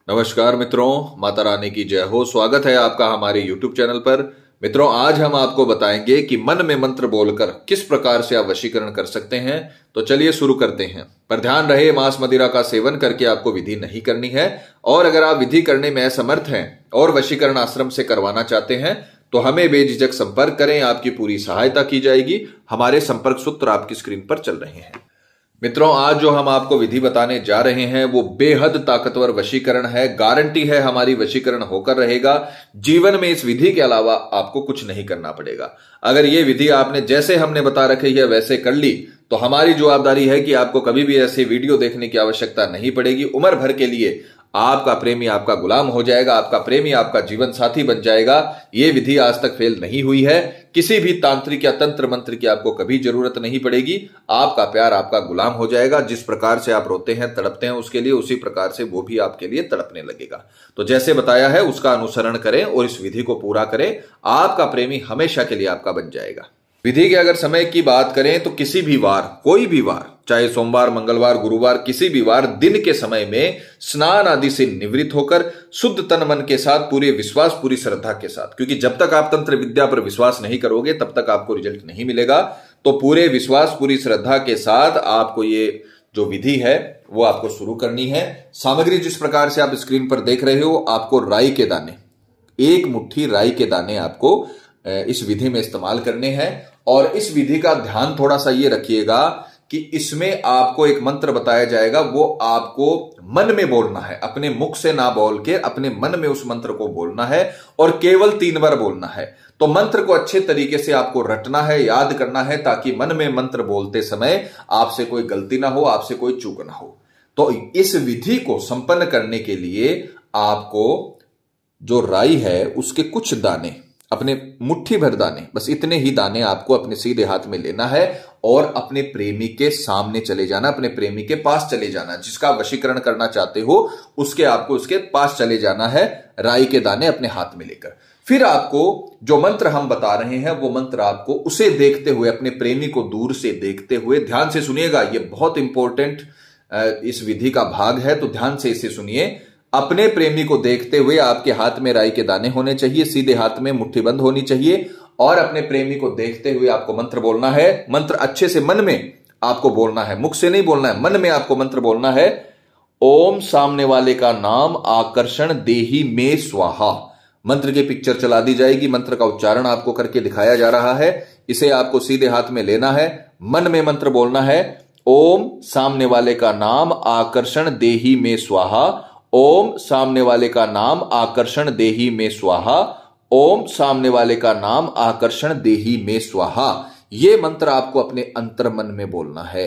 नमस्कार मित्रों, माता रानी की जय हो। स्वागत है आपका हमारे YouTube चैनल पर। मित्रों, आज हम आपको बताएंगे कि मन में मंत्र बोलकर किस प्रकार से आप वशीकरण कर सकते हैं। तो चलिए शुरू करते हैं। पर ध्यान रहे, मांस मदिरा का सेवन करके आपको विधि नहीं करनी है। और अगर आप विधि करने में असमर्थ हैं और वशीकरण आश्रम से करवाना चाहते हैं तो हमें बेझिझक संपर्क करें, आपकी पूरी सहायता की जाएगी। हमारे संपर्क सूत्र आपकी स्क्रीन पर चल रहे हैं। मित्रों, आज जो हम आपको विधि बताने जा रहे हैं वो बेहद ताकतवर वशीकरण है। गारंटी है हमारी वशीकरण होकर रहेगा। जीवन में इस विधि के अलावा आपको कुछ नहीं करना पड़ेगा। अगर ये विधि आपने जैसे हमने बता रखी है वैसे कर ली तो हमारी जवाबदारी है कि आपको कभी भी ऐसे वीडियो देखने की आवश्यकता नहीं पड़ेगी। उम्र भर के लिए आपका प्रेमी आपका गुलाम हो जाएगा, आपका प्रेमी आपका जीवन साथी बन जाएगा। यह विधि आज तक फेल नहीं हुई है। किसी भी तांत्रिक या तंत्र मंत्र की आपको कभी जरूरत नहीं पड़ेगी। आपका प्यार आपका गुलाम हो जाएगा। जिस प्रकार से आप रोते हैं तड़पते हैं उसके लिए, उसी प्रकार से वो भी आपके लिए तड़पने लगेगा। तो जैसे बताया है उसका अनुसरण करें और इस विधि को पूरा करें। आपका प्रेमी हमेशा के लिए आपका बन जाएगा। विधि के अगर समय की बात करें तो किसी भी वार, कोई भी वार, चाहे सोमवार, मंगलवार, गुरुवार, किसी भी वार दिन के समय में स्नान आदि से निवृत्त होकर शुद्ध तन मन के साथ, पूरे विश्वास पूरी श्रद्धा के साथ, क्योंकि जब तक आप तंत्र विद्या पर विश्वास नहीं करोगे तब तक आपको रिजल्ट नहीं मिलेगा। तो पूरे विश्वास पूरी श्रद्धा के साथ आपको ये जो विधि है वो आपको शुरू करनी है। सामग्री जिस प्रकार से आप स्क्रीन पर देख रहे हो, आपको राई के दाने, 1 मुट्ठी राई के दाने आपको इस विधि में इस्तेमाल करने हैं। और इस विधि का ध्यान थोड़ा सा ये रखिएगा कि इसमें आपको एक मंत्र बताया जाएगा, वो आपको मन में बोलना है। अपने मुख से ना बोल के अपने मन में उस मंत्र को बोलना है और केवल 3 बार बोलना है। तो मंत्र को अच्छे तरीके से आपको रटना है, याद करना है, ताकि मन में मंत्र बोलते समय आपसे कोई गलती ना हो, आपसे कोई चूक ना हो। तो इस विधि को संपन्न करने के लिए आपको जो राई है उसके कुछ दाने, अपने मुट्ठी भर दाने, बस इतने ही दाने आपको अपने सीधे हाथ में लेना है और अपने प्रेमी के सामने चले जाना, अपने प्रेमी के पास चले जाना। जिसका वशीकरण करना चाहते हो उसके आपको उसके पास चले जाना है, राई के दाने अपने हाथ में लेकर। फिर आपको जो मंत्र हम बता रहे हैं वो मंत्र आपको उसे देखते हुए, अपने प्रेमी को दूर से देखते हुए, ध्यान से सुनिएगा, ये बहुत इंपॉर्टेंट इस विधि का भाग है, तो ध्यान से इसे सुनिए। अपने प्रेमी को देखते हुए आपके हाथ में राई के दाने होने चाहिए, सीधे हाथ में मुट्ठी बंद होनी चाहिए और अपने प्रेमी को देखते हुए आपको मंत्र बोलना है। मंत्र अच्छे से मन में आपको बोलना है, मुख से नहीं बोलना है, मन में आपको मंत्र बोलना है। ओम सामने वाले का नाम आकर्षण देहि में स्वाहा। मंत्र की पिक्चर चला दी जाएगी, मंत्र का उच्चारण आपको करके दिखाया जा रहा है। इसे आपको सीधे हाथ में लेना है, मन में मंत्र बोलना है। ओम सामने वाले का नाम आकर्षण देहि में स्वाहा। ओम सामने वाले का नाम आकर्षण देहि में स्वाहा। ओम सामने वाले का नाम आकर्षण देहि में स्वाहा। यह मंत्र आपको अपने अंतर्मन में बोलना है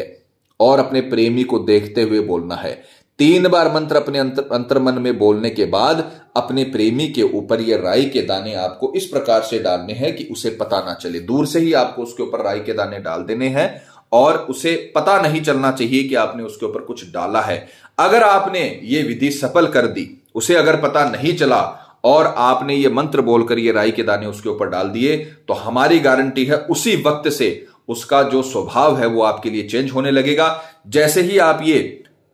और अपने प्रेमी को देखते हुए बोलना है। 3 बार मंत्र अपने अंतर्मन में बोलने के बाद अपने प्रेमी के ऊपर ये राई के दाने आपको इस प्रकार से डालने हैं कि उसे पता ना चले। दूर से ही आपको उसके ऊपर राई के दाने डाल देने हैं और उसे पता नहीं चलना चाहिए कि आपने उसके ऊपर कुछ डाला है। अगर आपने ये विधि सफल कर दी, उसे अगर पता नहीं चला और आपने ये मंत्र बोलकर ये राई के दाने उसके ऊपर डाल दिए, तो हमारी गारंटी है उसी वक्त से उसका जो स्वभाव है वो आपके लिए चेंज होने लगेगा। जैसे ही आप ये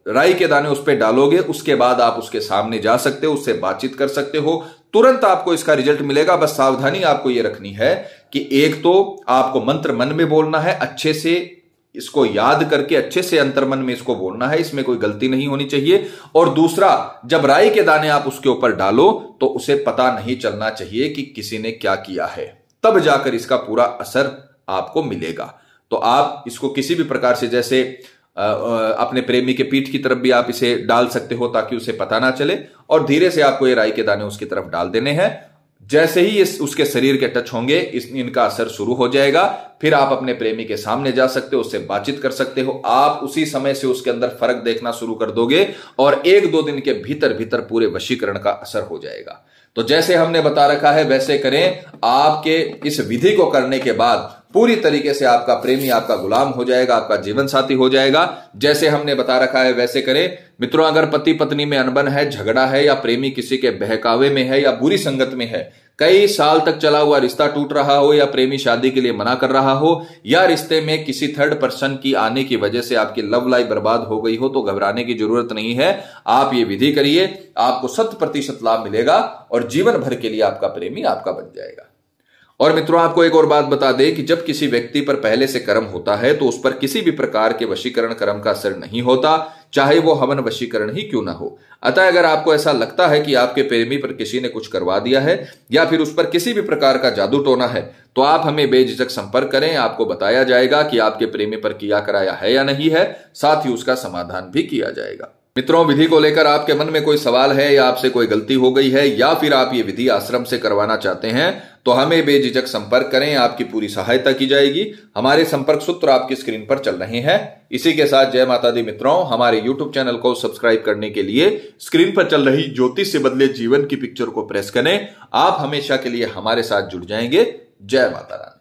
राई के दाने उस पर डालोगे उसके बाद आप उसके सामने जा सकते हो, उससे बातचीत कर सकते हो, तुरंत आपको इसका रिजल्ट मिलेगा। बस सावधानी आपको ये रखनी है कि एक तो आपको मंत्र मन में बोलना है, अच्छे से इसको याद करके अच्छे से अंतर्मन में इसको बोलना है, इसमें कोई गलती नहीं होनी चाहिए। और दूसरा, जब राई के दाने आप उसके ऊपर डालो तो उसे पता नहीं चलना चाहिए कि किसी ने क्या किया है, तब जाकर इसका पूरा असर आपको मिलेगा। तो आप इसको किसी भी प्रकार से, जैसे अपने प्रेमी के पीठ की तरफ भी आप इसे डाल सकते हो ताकि उसे पता ना चले, और धीरे से आपको ये राई के दाने उसकी तरफ डाल देने हैं। जैसे ही उसके शरीर के टच होंगे इनका असर शुरू हो जाएगा। फिर आप अपने प्रेमी के सामने जा सकते हो, उससे बातचीत कर सकते हो। आप उसी समय से उसके अंदर फर्क देखना शुरू कर दोगे और 1-2 दिन के भीतर भीतर पूरे वशीकरण का असर हो जाएगा। तो जैसे हमने बता रखा है वैसे करें। आपके इस विधि को करने के बाद पूरी तरीके से आपका प्रेमी आपका गुलाम हो जाएगा, आपका जीवन साथी हो जाएगा। जैसे हमने बता रखा है वैसे करें। मित्रों, अगर पति पत्नी में अनबन है, झगड़ा है, या प्रेमी किसी के बहकावे में है या बुरी संगत में है, कई साल तक चला हुआ रिश्ता टूट रहा हो, या प्रेमी शादी के लिए मना कर रहा हो, या रिश्ते में किसी थर्ड पर्सन की आने की वजह से आपकी लव लाइफ बर्बाद हो गई हो, तो घबराने की जरूरत नहीं है। आप ये विधि करिए, आपको 100% लाभ मिलेगा और जीवन भर के लिए आपका प्रेमी आपका बन जाएगा। और मित्रों, आपको एक और बात बता दें कि जब किसी व्यक्ति पर पहले से कर्म होता है तो उस पर किसी भी प्रकार के वशीकरण कर्म का असर नहीं होता, चाहे वो हवन वशीकरण ही क्यों ना हो। अतः अगर आपको ऐसा लगता है कि आपके प्रेमी पर किसी ने कुछ करवा दिया है या फिर उस पर किसी भी प्रकार का जादू टोना है, तो आप हमें बेझिझक संपर्क करें। आपको बताया जाएगा कि आपके प्रेमी पर किया कराया है या नहीं है, साथ ही उसका समाधान भी किया जाएगा। मित्रों, विधि को लेकर आपके मन में कोई सवाल है या आपसे कोई गलती हो गई है या फिर आप ये विधि आश्रम से करवाना चाहते हैं, तो हमें बेझिझक संपर्क करें, आपकी पूरी सहायता की जाएगी। हमारे संपर्क सूत्र आपकी स्क्रीन पर चल रहे हैं। इसी के साथ जय माता दी मित्रों, हमारे YouTube चैनल को सब्सक्राइब करने के लिए स्क्रीन पर चल रही ज्योतिष से बदले जीवन की पिक्चर को प्रेस करें। आप हमेशा के लिए हमारे साथ जुड़ जाएंगे। जय माता रानी।